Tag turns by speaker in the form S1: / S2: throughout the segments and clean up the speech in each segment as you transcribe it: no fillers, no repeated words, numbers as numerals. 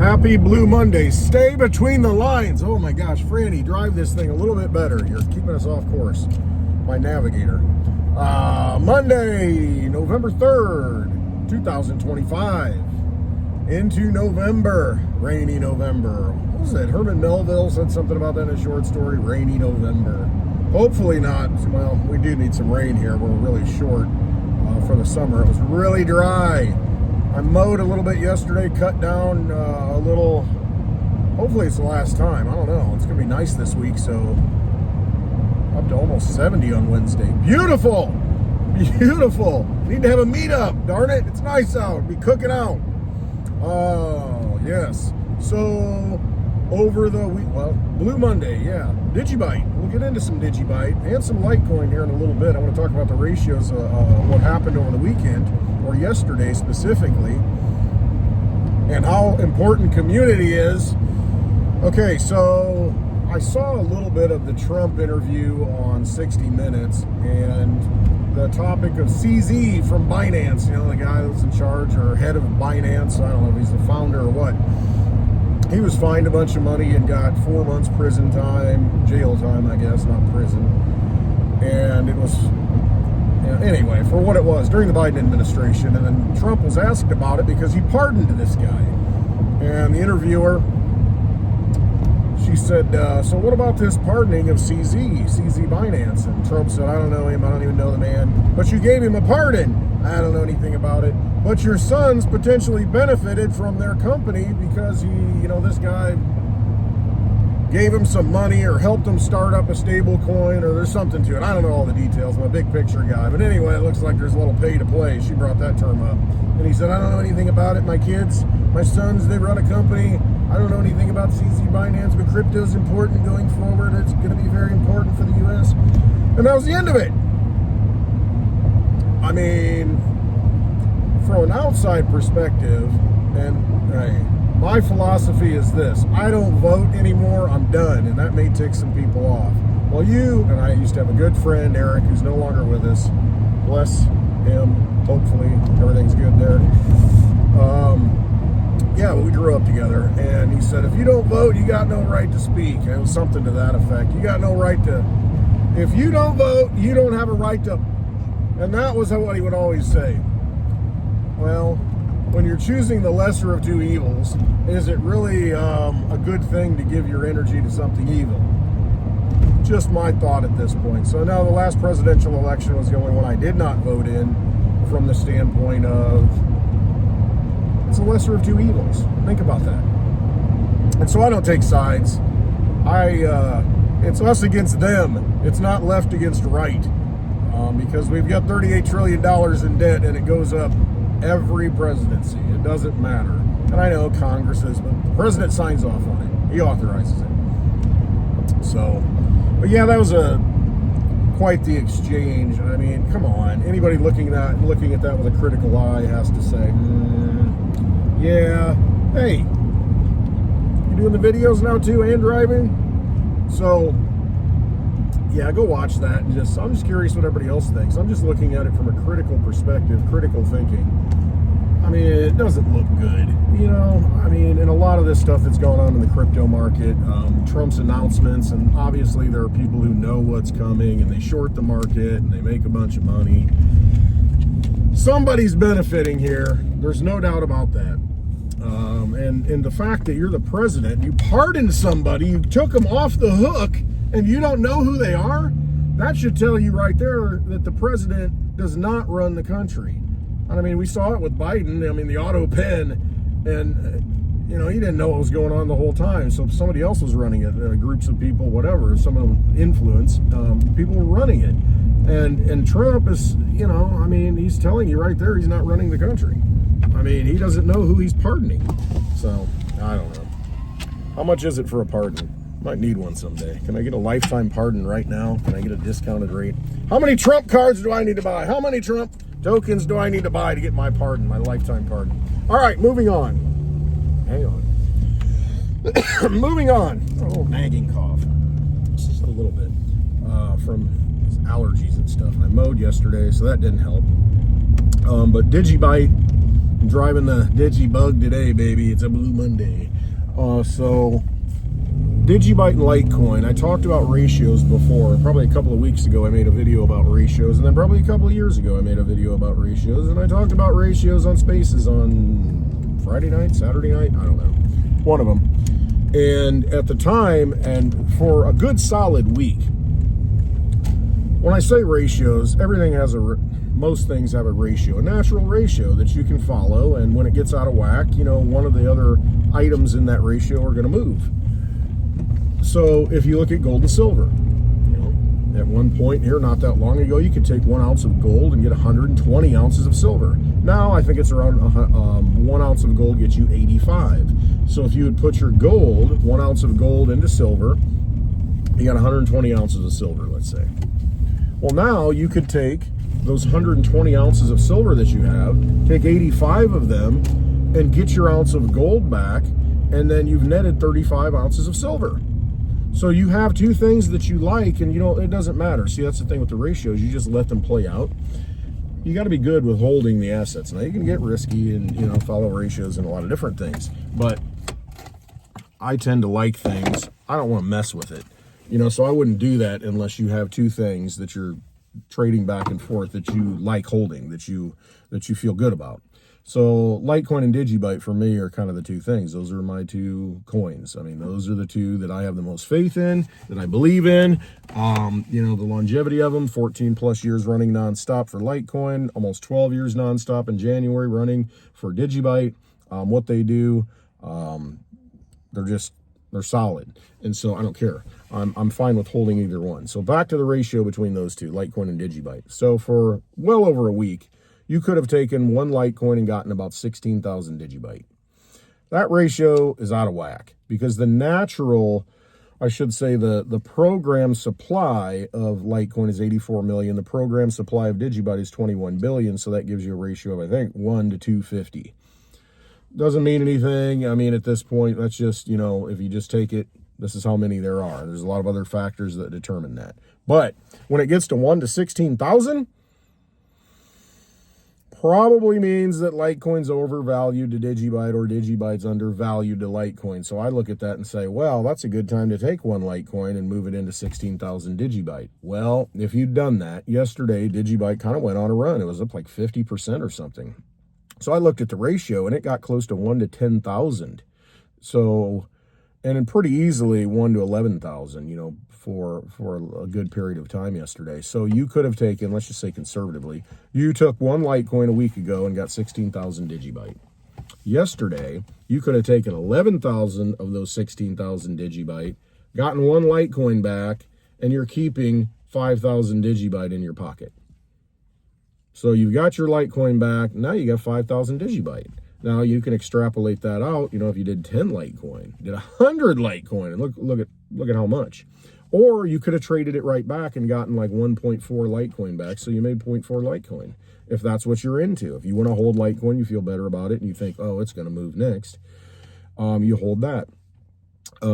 S1: Happy Blue Monday. Stay between the lines. Oh my gosh, Franny, drive this thing a little bit better. You're keeping us off course. My navigator. Monday, November 3rd, 2025. Into November. Rainy November. What was it? Herman Melville said something about that in a short story. Rainy November. Hopefully not. Well, we do need some rain here. We're really short for the summer. It was really dry. I mowed a little bit yesterday, cut down a little. Hopefully it's the last time. I don't know. It's going to be nice this week, so up to almost 70 on Wednesday. Beautiful! Beautiful! Need to have a meetup, darn it. It's nice out. Be cooking out. Oh, yes. So, over the week, well, Blue Monday, yeah. Digibyte. We'll get into some Digibyte and some Litecoin here in a little bit. I want to talk about the ratios of what happened over the weekend, or yesterday specifically, and how important community is. Okay, so I saw a little bit of the Trump interview on 60 Minutes, and the topic of CZ from Binance, you know, the guy that's in charge or head of Binance, I don't know if he's the founder or what. He was fined a bunch of money and got 4 months prison time, jail time, I guess, not prison. And it was, anyway, for what it was during the Biden administration. And then Trump was asked about it because he pardoned this guy. And the interviewer, she said, so what about this pardoning of CZ Binance? And Trump said, I don't know him, I don't even know the man. But you gave him a pardon. I don't know anything about it. But your sons potentially benefited from their company because this guy gave him some money or helped him start up a stable coin, or there's something to it. I don't know all the details. I'm a big picture guy. But anyway, it looks like there's a little pay to play. She brought that term up. And he said, I don't know anything about it. My kids, my sons, they run a company. I don't know anything about CZ Binance, but crypto is important going forward. It's going to be very important for the U.S. And that was the end of it. I mean, from an outside perspective, and hey, my philosophy is this: I don't vote anymore, I'm done, and that may tick some people off. Well, you and I used to have a good friend, Eric, who's no longer with us. Bless him. Hopefully everything's good there. Yeah, we grew up together, and he said, if you don't vote, you got no right to speak. And it was something to that effect. You got no right to, if you don't vote, you don't have a right to. And that was what he would always say. Well, when you're choosing the lesser of two evils, is it really a good thing to give your energy to something evil? Just my thought at this point. So now the last presidential election was the only one I did not vote in, from the standpoint of it's a lesser of two evils. Think about that. And so I don't take sides. It's us against them. It's not left against right. Because we've got $38 trillion in debt, and it goes up every presidency. It doesn't matter. And I know Congress is, but the president signs off on it. He authorizes it. So, but yeah, that was quite the exchange. I mean, come on. Anybody looking at that with a critical eye has to say, yeah, hey, you doing the videos now too and driving? So, yeah, go watch that. And I'm just curious what everybody else thinks. I'm just looking at it from a critical perspective, critical thinking. I mean, it doesn't look good, I mean, and a lot of this stuff that's going on in the crypto market, Trump's announcements, and obviously there are people who know what's coming, and they short the market, and they make a bunch of money. Somebody's benefiting here. There's no doubt about that. And the fact that you're the president, you pardoned somebody, you took them off the hook, and you don't know who they are, that should tell you right there that the president does not run the country. I mean, we saw it with Biden. I mean, the auto pen, and he didn't know what was going on the whole time. So if somebody else was running it, groups of people, whatever, some influence, people were running it. And Trump is, I mean, he's telling you right there he's not running the country. I mean, he doesn't know who he's pardoning. So, I don't know. How much is it for a pardon? Might need one someday. Can I get a lifetime pardon right now? Can I get a discounted rate? How many Trump cards do I need to buy? How many Trump tokens do I need to buy to get my pardon, my lifetime pardon? All right, moving on. Hang on. Moving on. Oh, nagging cough. Just a little bit from allergies and stuff. And I mowed yesterday, so that didn't help. But Digibyte I'm driving the Digibug today, baby. It's a Blue Monday. So Digibyte and Litecoin. I talked about ratios before. Probably a couple of weeks ago I made a video about ratios, and then probably a couple of years ago I made a video about ratios, and I talked about ratios on Spaces on Friday night, Saturday night, I don't know, one of them. And at the time, and for a good solid week, when I say ratios, everything has most things have a ratio, a natural ratio that you can follow, and when it gets out of whack, you know, one of the other items in that ratio are going to move. So if you look at gold and silver, you know, at one point here, not that long ago, you could take 1 ounce of gold and get 120 ounces of silver. Now I think it's around 1 ounce of gold gets you 85. So if you would put your gold, 1 ounce of gold into silver, you got 120 ounces of silver, let's say. Well, now you could take those 120 ounces of silver that you have, take 85 of them, and get your ounce of gold back, and then you've netted 35 ounces of silver. So you have two things that you like, and you know, it doesn't matter. See, that's the thing with the ratios. You just let them play out. You got to be good with holding the assets. Now, you can get risky and, you know, follow ratios and a lot of different things, but I tend to like things. I don't want to mess with it. You know, so I wouldn't do that unless you have two things that you're trading back and forth that you like holding, that you feel good about. So Litecoin and Digibyte for me are kind of the two things. Those are my two coins. I mean, those are the two that I have the most faith in, that I believe in. You know, the longevity of them, 14 plus years running nonstop for Litecoin, almost 12 years nonstop in January running for Digibyte. What they do, they're solid. And so I don't care. I'm fine with holding either one. So back to the ratio between those two, Litecoin and Digibyte. So for well over a week, you could have taken one Litecoin and gotten about 16,000 Digibyte. That ratio is out of whack because the natural, I should say the program supply of Litecoin is 84 million. The program supply of Digibyte is 21 billion. So that gives you a ratio of, I think, 1 to 250. Doesn't mean anything. I mean, at this point, that's just, you know, if you just take it, this is how many there are. There's a lot of other factors that determine that. But when it gets to 1 to 16,000, probably means that Litecoin's overvalued to Digibyte or Digibyte's undervalued to Litecoin. So I look at that and say, well, that's a good time to take one Litecoin and move it into 16,000 Digibyte. Well, if you'd done that, yesterday Digibyte kind of went on a run. It was up like 50% or something. So I looked at the ratio and it got close to 1 to 10,000. So, and then pretty easily 1 to 11,000, you know, for a good period of time yesterday. So you could have taken, let's just say conservatively, you took one Litecoin a week ago and got 16,000 Digibyte. Yesterday, you could have taken 11,000 of those 16,000 Digibyte, gotten one Litecoin back, and you're keeping 5,000 Digibyte in your pocket. So you've got your Litecoin back, now you got 5,000 Digibyte. Now you can extrapolate that out, you know, if you did 10 Litecoin, did 100 Litecoin, and look at how much. Or you could have traded it right back and gotten like 1.4 Litecoin back, so you made 0.4 Litecoin, if that's what you're into. If you want to hold Litecoin, you feel better about it, and you think, oh, it's going to move next, you hold that.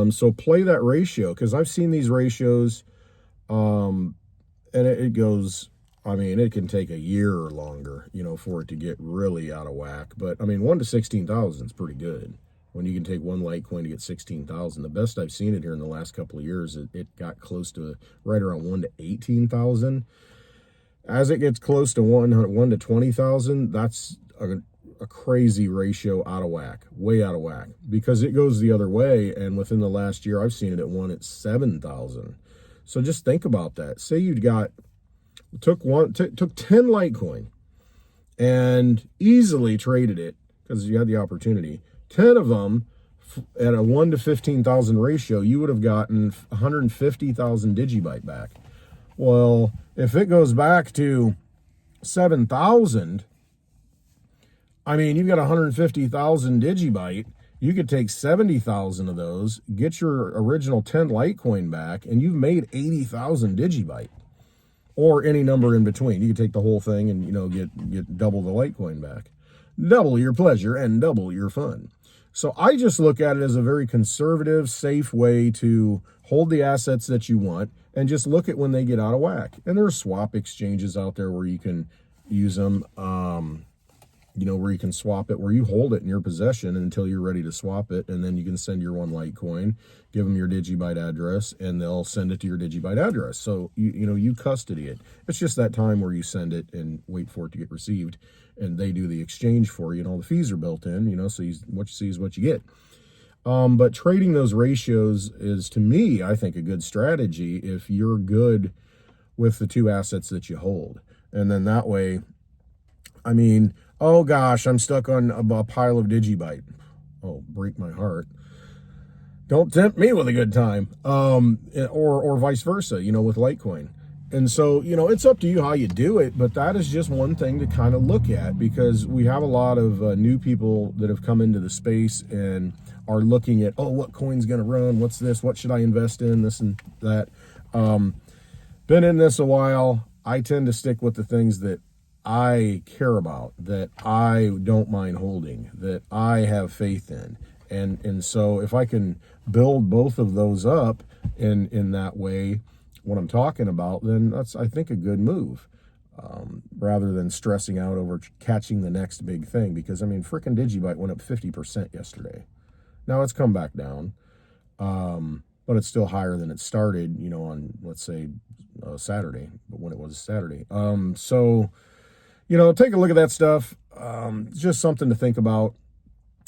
S1: So play that ratio, because I've seen these ratios, and it goes, I mean, it can take a year or longer, you know, for it to get really out of whack. But, I mean, 1 to 16,000 is pretty good. When you can take one Litecoin to get 16,000. The best I've seen it here in the last couple of years, it got close to right around 1 to 18,000. As it gets close to 1 to 20,000, that's a crazy ratio out of whack, way out of whack, because it goes the other way. And within the last year, I've seen it at 1 at 7,000. So just think about that. Say you'd took 10 Litecoin and easily traded it because you had the opportunity. 10 of them at a 1 to 15,000 ratio, you would have gotten 150,000 Digibyte back. Well, if it goes back to 7,000, I mean, you've got 150,000 Digibyte. You could take 70,000 of those, get your original 10 Litecoin back, and you've made 80,000 Digibyte. Or any number in between. You could take the whole thing and, you know, get double the Litecoin back. Double your pleasure and double your fun. So I just look at it as a very conservative, safe way to hold the assets that you want and just look at when they get out of whack. And there are swap exchanges out there where you can use them. where you can swap it, where you hold it in your possession until you're ready to swap it, and then you can send your one Litecoin, give them your Digibyte address, and they'll send it to your Digibyte address. So you custody it. It's just that time where you send it and wait for it to get received, and they do the exchange for you, and all the fees are built in. So what you see is what you get. But trading those ratios is, to me, I think, a good strategy if you're good with the two assets that you hold, and then that way, oh gosh, I'm stuck on a pile of Digibyte. Oh, break my heart. Don't tempt me with a good time. Or vice versa, with Litecoin. And so, it's up to you how you do it, but that is just one thing to kind of look at, because we have a lot of new people that have come into the space and are looking at, what coin's going to run? What's this? What should I invest in? This and that. Been in this a while. I tend to stick with the things that I care about, that I don't mind holding, that I have faith in. And so if I can build both of those up in that way, what I'm talking about, then that's, I think, a good move, rather than stressing out over catching the next big thing. Because, frickin' Digibyte went up 50% yesterday. Now it's come back down, but it's still higher than it started, on, let's say, Saturday, but when it was Saturday. So, take a look at that stuff. Just something to think about.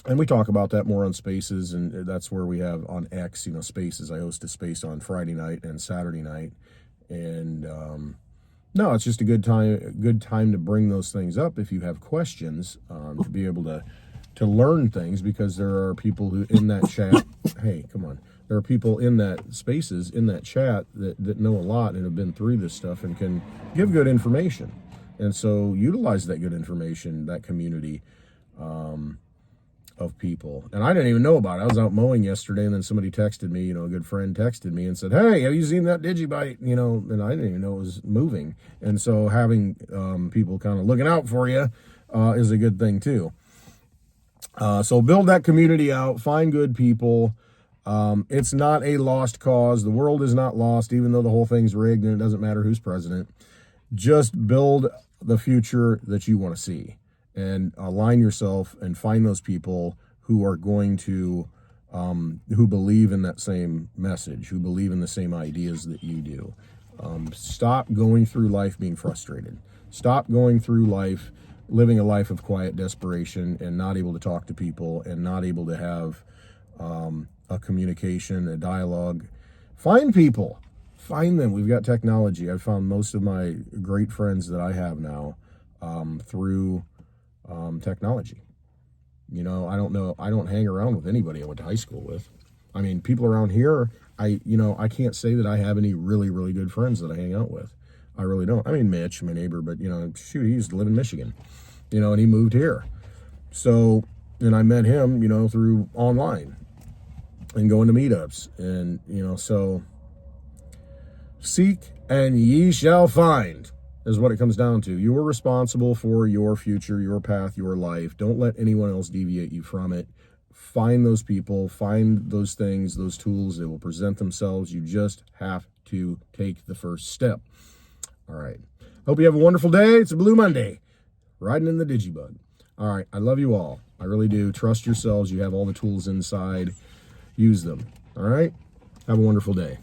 S1: And we talk about that more on Spaces, and that's where we have on X, Spaces. I host a space on Friday night and Saturday night. And no, it's just a good time to bring those things up if you have questions, to be able to learn things, because there are people who in that chat, hey, come on. There are people in that Spaces, in that chat, that know a lot and have been through this stuff and can give good information. And so utilize that good information, that community of people. And I didn't even know about it. I was out mowing yesterday, and then somebody texted me, a good friend texted me and said, hey, have you seen that Digibyte? And I didn't even know it was moving. And so having people kind of looking out for you is a good thing too. So build that community out, find good people. It's not a lost cause. The world is not lost, even though the whole thing's rigged and it doesn't matter who's president. Just build the future that you want to see, and align yourself and find those people who are going to, who believe in that same message, who believe in the same ideas that you do. Stop going through life being frustrated. Stop going through life living a life of quiet desperation and not able to talk to people and not able to have a communication, a dialogue. Find people. Find them. We've got technology. I've found most of my great friends that I have now through technology. I don't hang around with anybody I went to high school with. People around here, I can't say that I have any really, really good friends that I hang out with. I really don't. Mitch, my neighbor, but, shoot, he used to live in Michigan, and he moved here. So, and I met him, through online and going to meetups. And, so seek and ye shall find is what it comes down to. You are responsible for your future, your path, your life. Don't let anyone else deviate you from it. Find those people, find those things, those tools. They will present themselves. You just have to take the first step. All right. Hope you have a wonderful day. It's a Blue Monday. Riding in the Digibug. All right. I love you all. I really do. Trust yourselves. You have all the tools inside. Use them. All right. Have a wonderful day.